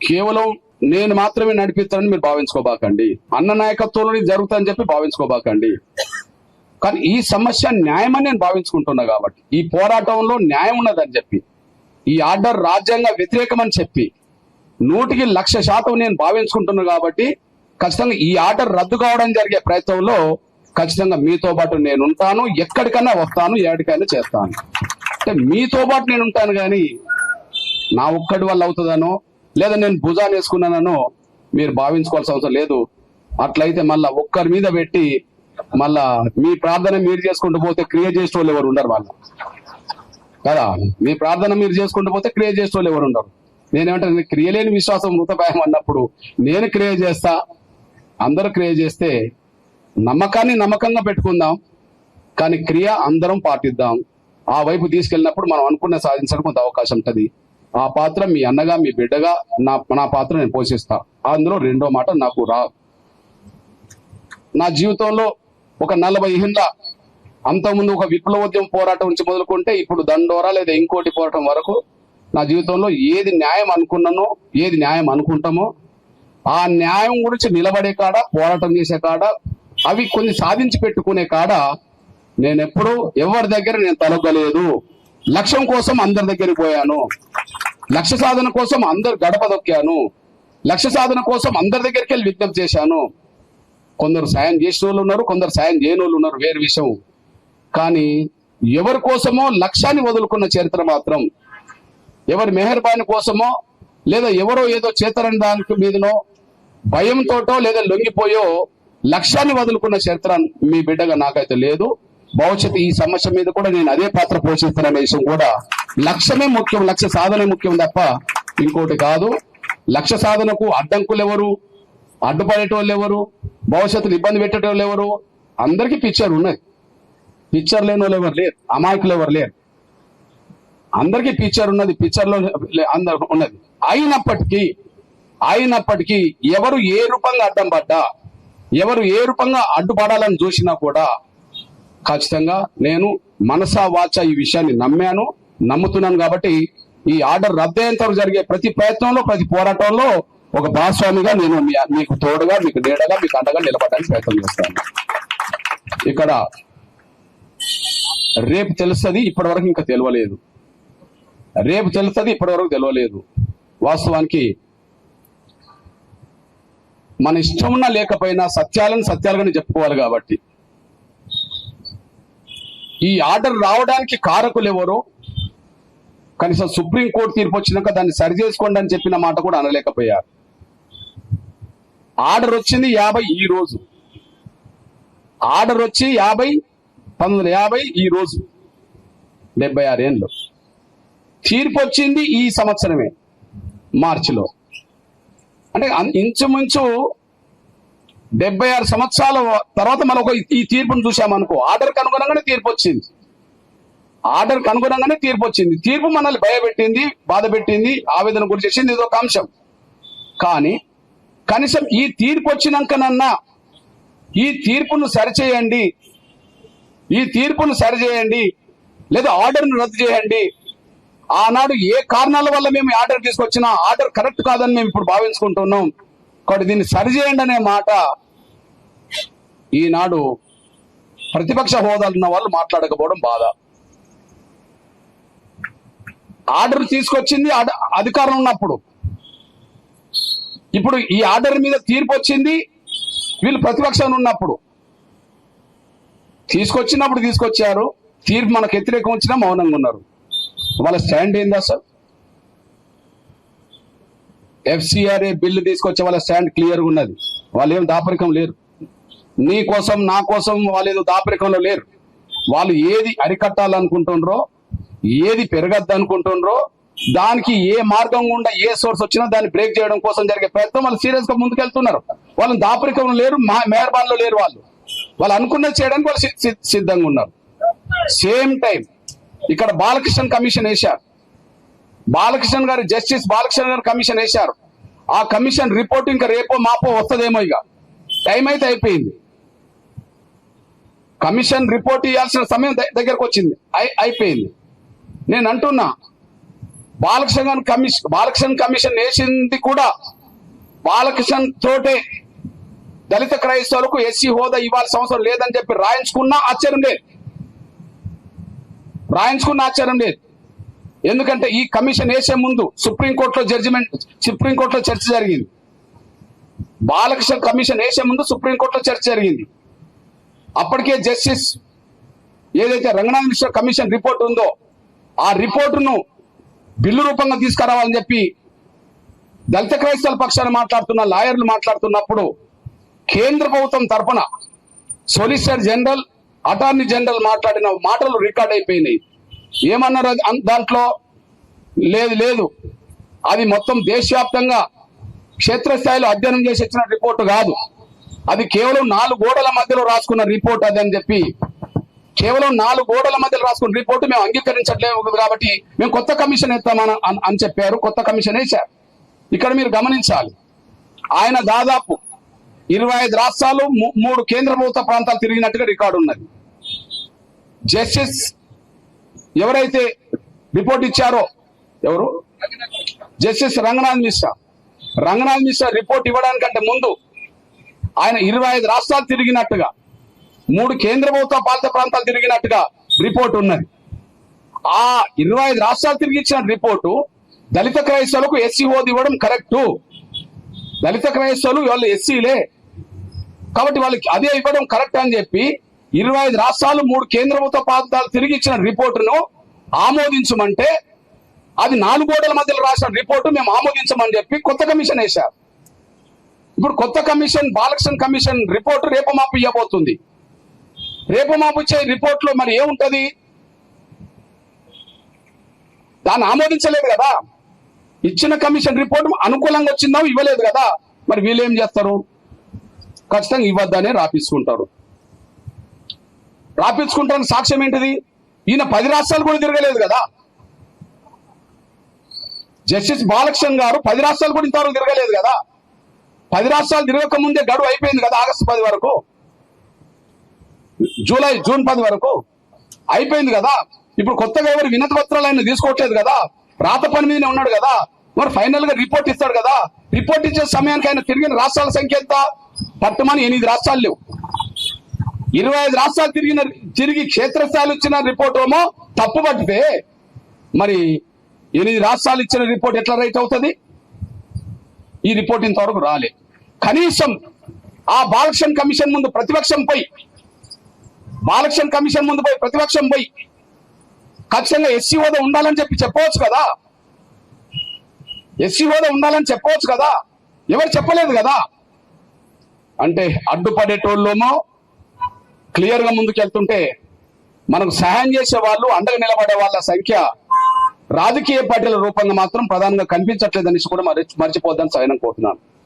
కేవలం నేను మాత్రమే నడిపిస్తానని మీరు భావించుకోబాకండి, అన్న నాయకత్వంలో జరుగుతుందని చెప్పి భావించుకోబాకండి. కానీ ఈ సమస్య న్యాయమని నేను భావించుకుంటున్నా కాబట్టి, ఈ పోరాటంలో న్యాయం ఉన్నదని చెప్పి, ఈ ఆర్డర్ రాజ్యాంగ వ్యతిరేకమని చెప్పి 100% నేను భావించుకుంటున్నా కాబట్టి ఖచ్చితంగా ఈ ఆర్డర్ రద్దు కావడం జరిగే ప్రయత్నంలో ఖచ్చితంగా మీతో పాటు నేను ఉంటాను, ఎక్కడికైనా వస్తాను, ఎక్కడికైనా చేస్తాను. అంటే మీతో పాటు నేను ఉంటాను, కానీ నా ఒక్కడి వల్ల అవుతుందనో లేదా నేను భుజాన్ని వేసుకున్నానో మీరు భావించుకోవాల్సిన అవసరం లేదు. అట్లయితే మళ్ళా ఒక్కరి మీద పెట్టి మళ్ళా మీ ప్రార్థన మీరు చేసుకుంటూ పోతే క్రియేట్ చేసే వాళ్ళు ఎవరు ఉండరు వాళ్ళు కదా. మీ ప్రార్థన మీరు చేసుకుంటూ పోతే క్రియేట్ చేసే వాళ్ళు ఎవరు ఉండరు. నేనేమంటే క్రియలేని విశ్వాసం మృతపాయం అన్నప్పుడు నేను క్రియేట్ చేస్తా, అందరూ క్రియేట్ చేస్తే నమ్మకాన్ని నమ్మకంగా పెట్టుకుందాం, కానీ క్రియ అందరం పాటిద్దాం. ఆ వైపు తీసుకెళ్ళినప్పుడు మనం అనుకున్న సాధించడానికి కొంత అవకాశం ఉంటుంది. ఆ పాత్ర మీ అన్నగా మీ బిడ్డగా నా పాత్ర నేను పోషిస్తా. అందులో రెండో మాట నాకు నా జీవితంలో ఒక 40 ఏళ్ళ అంతకుముందు ఒక విప్లవోద్యమ పోరాటం నుంచి మొదలుకుంటే ఇప్పుడు దండోరా లేదా ఇంకోటి పోరాటం వరకు నా జీవితంలో ఏది న్యాయం అనుకున్నానో, ఏది న్యాయం అనుకుంటామో ఆ న్యాయం గురించి నిలబడే కాడ, పోరాటం చేసే కాడ, అవి కొన్ని సాధించి పెట్టుకునే కాడ నేను ఎప్పుడు ఎవరి దగ్గర నేను తలొగ్గలేదు. లక్ష్యం కోసం అందరి దగ్గరికి పోయాను, లక్ష్య సాధన కోసం అందరు గడప దొక్కాను, లక్ష్య సాధన కోసం అందరి దగ్గరికి వెళ్ళి విజ్ఞప్తి చేశాను. కొందరు సాయం చేసిన వాళ్ళు ఉన్నారు, కొందరు సాయం చేయని వాళ్ళు ఉన్నారు, వేరే విషయం. కానీ ఎవరి కోసమో లక్ష్యాన్ని వదులుకున్న చరిత్ర మాత్రం, ఎవరి మెహర్బాని కోసమో లేదా ఎవరో ఏదో చేతరని దానికి మీదనో భయంతోటో లేదా లొంగిపోయో లక్ష్యాన్ని వదులుకున్న చరిత్ర మీ బిడ్డగా నాకైతే లేదు. భవిష్యత్తు ఈ సమస్య మీద కూడా నేను అదే పాత్ర పోషిస్తాననే విషయం కూడా, లక్ష్యమే ముఖ్యం, లక్ష్య సాధనే ముఖ్యం తప్ప ఇంకోటి కాదు. లక్ష్య సాధనకు అడ్డంకులు ఎవరు, అడ్డుపడేటోళ్ళు ఎవరు, భవిష్యత్తులో ఇబ్బంది పెట్టేటోళ్ళు ఎవరు? అందరికీ పిక్చర్ ఉన్నది. పిక్చర్ లేని వాళ్ళు ఎవరు లేరు, అమాయకులు ఎవరు లేరు. అందరికీ పిక్చర్ ఉన్నది, పిక్చర్లో అందరు ఉన్నది. అయినప్పటికీ ఎవరు ఏ రూపంగా అడ్డం పడ్డా, ఎవరు ఏ రూపంగా అడ్డుపడాలని చూసినా కూడా ఖచ్చితంగా నేను మనసా వాచా ఈ విషయాన్ని నమ్ముతున్నాను. కాబట్టి ఈ ఆర్డర్ రద్దయ్యేంత వరకు జరిగే ప్రతి ప్రయత్నంలో, ప్రతి పోరాటంలో ఒక భాగస్వామిగా నేను మీకు తోడుగా, మీకు నీడగా, మీకు అండగా నిలబడడానికి ప్రయత్నం చేస్తాను. ఇక్కడ రేపు తెలుస్తుంది, ఇప్పటి వరకు ఇంకా తెలియలేదు. రేపు తెలుస్తుంది, ఇప్పటి వరకు తెలియలేదు. వాస్తవానికి మన ఇష్టం ఉన్నా లేకపోయినా సత్యాలను సత్యాలుగానే చెప్పుకోవాలి. కాబట్టి ఈ ఆర్డర్ రావడానికి కారకులు ఎవరో కనీసం సుప్రీంకోర్టు తీర్పు వచ్చినాక దాన్ని సరి చేసుకోండి అని చెప్పిన మాట కూడా అనలేకపోయారు. ఆర్డర్ వచ్చింది 50 ఈ రోజు, ఆర్డర్ వచ్చి 1950 ఈ రోజు 76 ఏళ్ళు. తీర్పు వచ్చింది ఈ సంవత్సరమే మార్చిలో. అంటే ఇంచుమించు 76 సంవత్సరాల తర్వాత మనం ఈ తీర్పును చూసామనుకో. ఆర్డర్కి అనుగుణంగానే తీర్పు వచ్చింది, ఆర్డర్కి అనుగుణంగానే తీర్పు వచ్చింది. తీర్పు మనల్ని భయపెట్టింది, బాధ పెట్టింది, ఆవేదన గురి చేసింది, ఇది ఒక అంశం. కానీ కనీసం ఈ తీర్పు వచ్చినాకనన్నా ఈ తీర్పును సరిచేయండి, ఈ తీర్పును సరిచేయండి, లేదా ఆర్డర్ను రద్దు చేయండి. ఆనాడు ఏ కారణాల వల్ల మేము ఆర్డర్ తీసుకొచ్చినా ఆర్డర్ కరెక్ట్ కాదని మేము ఇప్పుడు భావించుకుంటున్నాం, కాబట్టి దీన్ని సరిచేయండి అనే మాట ఈనాడు ప్రతిపక్ష హోదాలు ఉన్న వాళ్ళు మాట్లాడకపోవడం బాధ. ఆర్డర్ తీసుకొచ్చింది అధికారం ఉన్నప్పుడు, ఇప్పుడు ఈ ఆర్డర్ మీద తీర్పు వచ్చింది వీళ్ళు ప్రతిపక్షం ఉన్నప్పుడు. తీసుకొచ్చినప్పుడు తీసుకొచ్చారు, తీర్పు మనకు వ్యతిరేకం వచ్చినా మౌనంగా ఉన్నారు. వాళ్ళ స్టాండ్ ఏంది అసలు? FCRA బిల్లు తీసుకొచ్చే వాళ్ళ స్టాండ్ క్లియర్గా ఉన్నది. వాళ్ళు ఏం దాపరికం లేరు, నీ కోసం నా కోసం వాళ్ళు ఏదో దాపరికంలో లేరు. వాళ్ళు ఏది అరికట్టాలనుకుంటుండ్రో, ఏది పెరగద్దు అనుకుంటుండ్రో, దానికి ఏ మార్గం గుండా ఏ సోర్స్ వచ్చినా దాన్ని బ్రేక్ చేయడం కోసం జరిగే ప్రయత్నం వాళ్ళు సీరియస్ గా ముందుకెళ్తున్నారు. వాళ్ళని దాపరికంలో లేరు, మెహర్బాన్లో లేరు. వాళ్ళు అనుకున్నది చేయడానికి వాళ్ళు సిద్ధంగా ఉన్నారు. సేమ్ టైం ఇక్కడ బాలకృష్ణ కమిషన్ వేశారు, జస్టిస్ బాలకృష్ణ గారు కమిషన్ వేశారు. ఆ కమిషన్ రిపోర్ట్ ఇంకా రేపో మాపో వస్తుందేమో, ఇక టైం అయితే అయిపోయింది. కమిషన్ రిపోర్ట్ ఇవ్వాల్సిన సమయం దగ్గరకు వచ్చింది, అయిపోయింది. నేను అంటున్నా బాలకృష్ణ కమిషన్ వేసింది కూడా బాలకృష్ణ తోటే దళిత క్రైస్తవులకు ఎస్సీ హోదా ఇవ్వాల్సిన అవసరం లేదని చెప్పి రాయించుకున్నా ఆశ్చర్యం లేదు. ఎందుకంటే ఈ కమిషన్ వేసే ముందు సుప్రీంకోర్టులో చర్చ జరిగింది. బాలకృష్ణ కమిషన్ వేసే ముందు సుప్రీంకోర్టులో చర్చ జరిగింది. అప్పటికే జస్టిస్ ఏదైతే రంగనాథ్ మిశ్రా కమిషన్ రిపోర్ట్ ఉందో ఆ రిపోర్టును బిల్లు రూపంగా తీసుకురావాలని చెప్పి దళిత క్రైస్తవుల పక్షాన మాట్లాడుతున్న లాయర్లు మాట్లాడుతున్నప్పుడు కేంద్ర ప్రభుత్వం తరఫున సొలిసిటర్ జనరల్, అటార్నీ జనరల్ మాట్లాడిన మాటలు రికార్డ్ అయిపోయినాయి. ఏమన్నారు దాంట్లో? లేదు అది మొత్తం దేశవ్యాప్తంగా క్షేత్రస్థాయిలో అధ్యయనం చేసి ఇచ్చిన రిపోర్టు కాదు, అది కేవలం 4 గోడల మధ్యలో రాసుకున్న రిపోర్ట్ అది అని చెప్పి, కేవలం 4 గోడల మధ్యలో రాసుకున్న రిపోర్టు మేము అంగీకరించట్లేదు కాబట్టి మేము కొత్త కమిషన్ వేస్తామని అని చెప్పారు. కొత్త కమిషన్ వేశారు. ఇక్కడ మీరు గమనించాలి, ఆయన దాదాపు 25 రాష్ట్రాలు 3 కేంద్ర ప్రభుత్వ ప్రాంతాలు తిరిగినట్టుగా రికార్డు ఉన్నది. జస్టిస్ ఎవరైతే రిపోర్ట్ ఇచ్చారో ఎవరు? జస్టిస్ రంగనాథ్ మిశ్రా రిపోర్ట్ ఇవ్వడానికంటే ముందు ఆయన 25 రాష్ట్రాలు తిరిగినట్టుగా, 3 కేంద్ర ప్రభుత్వ పాలిత ప్రాంతాలు తిరిగినట్టుగా రిపోర్ట్ ఉన్నది. ఆ 25 రాష్ట్రాలు తిరిగి ఇచ్చిన రిపోర్టు దళిత క్రైస్తవులకు ఎస్సీ హోదా ఇవ్వడం కరెక్టు. దళిత క్రైస్తవులు వాళ్ళు ఎస్సీలే కాబట్టి వాళ్ళకి అదే ఇవ్వడం కరెక్ట్ అని చెప్పి 25 రాష్ట్రాలు 3 కేంద్ర ప్రభుత్వ ప్రాంతాలు తిరిగి ఇచ్చిన రిపోర్టును ఆమోదించమంటే అది 4 గోడల మధ్యలో రాసిన రిపోర్టు మేము ఆమోదించమని చెప్పి కొత్త కమిషన్ వేశారు. ఇప్పుడు కొత్త కమిషన్ బాలకృష్ణ కమిషన్ రిపోర్టు రేపు మాపు ఇవ్వబోతుంది. రేపు మాపు ఇచ్చే రిపోర్ట్లో మరి ఏముంటది? దాన్ని ఆమోదించలేదు కదా. ఇచ్చిన కమిషన్ రిపోర్ట్ అనుకూలంగా వచ్చిందో ఇవ్వలేదు కదా. మరి వీళ్ళు ఏం చేస్తారు? ఖచ్చితంగా ఇవ్వద్దనే రాపించుకుంటారు. రాపించుకుంటానికి సాక్ష్యం ఏంటిది? ఈయన 10 రాష్ట్రాలు కూడా తిరగలేదు కదా. జస్టిస్ బాలకృష్ణ గారు 10 రాష్ట్రాలు కూడా ఇంతవరకు తిరగలేదు కదా. 10 రాష్ట్రాలు తిరగక ముందే గడువు అయిపోయింది కదా. ఆగస్టు 10 వరకు, జూన్ 10 వరకు అయిపోయింది కదా. ఇప్పుడు కొత్తగా ఎవరు వినతి పత్రాలు ఆయన తీసుకోవట్లేదు కదా. రాత పని మీదనే ఉన్నాడు కదా. మరి ఫైనల్ గా రిపోర్ట్ ఇస్తాడు కదా. రిపోర్ట్ ఇచ్చే సమయానికి ఆయన తిరిగిన రాష్ట్రాల సంఖ్య ఎంత? పట్టుమని 8 రాష్ట్రాలు లేవు. 25 రాష్ట్రాలు తిరిగి క్షేత్రస్థాయిలు ఇచ్చిన రిపోర్ట్ ఏమో తప్పు పట్టితే మరి 8 రాష్ట్రాలు ఇచ్చిన రిపోర్ట్ ఎట్లా రైట్ అవుతుంది? ఈ రిపోర్ట్ ఇంతవరకు రాలే. కనీసం ఆ బాలకృష్ణ కమిషన్ ముందు ప్రతిపక్షం పోయి ఖచ్చితంగా ఎస్సీ హోదా ఉండాలని చెప్పవచ్చు కదా. ఎస్సీ హోదా ఉండాలని చెప్పవచ్చు కదా. ఎవరు చెప్పలేదు కదా. అంటే అడ్డుపడేటోళ్ళేమో క్లియర్ గా ముందుకెళ్తుంటే మనకు సహాయం చేసే వాళ్ళు, అండగా నిలబడే వాళ్ళ సంఖ్య రాజకీయ పార్టీల రూపంగా మాత్రం ప్రధానంగా కనిపించట్లేదని కూడా మర్చిపోద్దని సహాయం కోరుతున్నాను.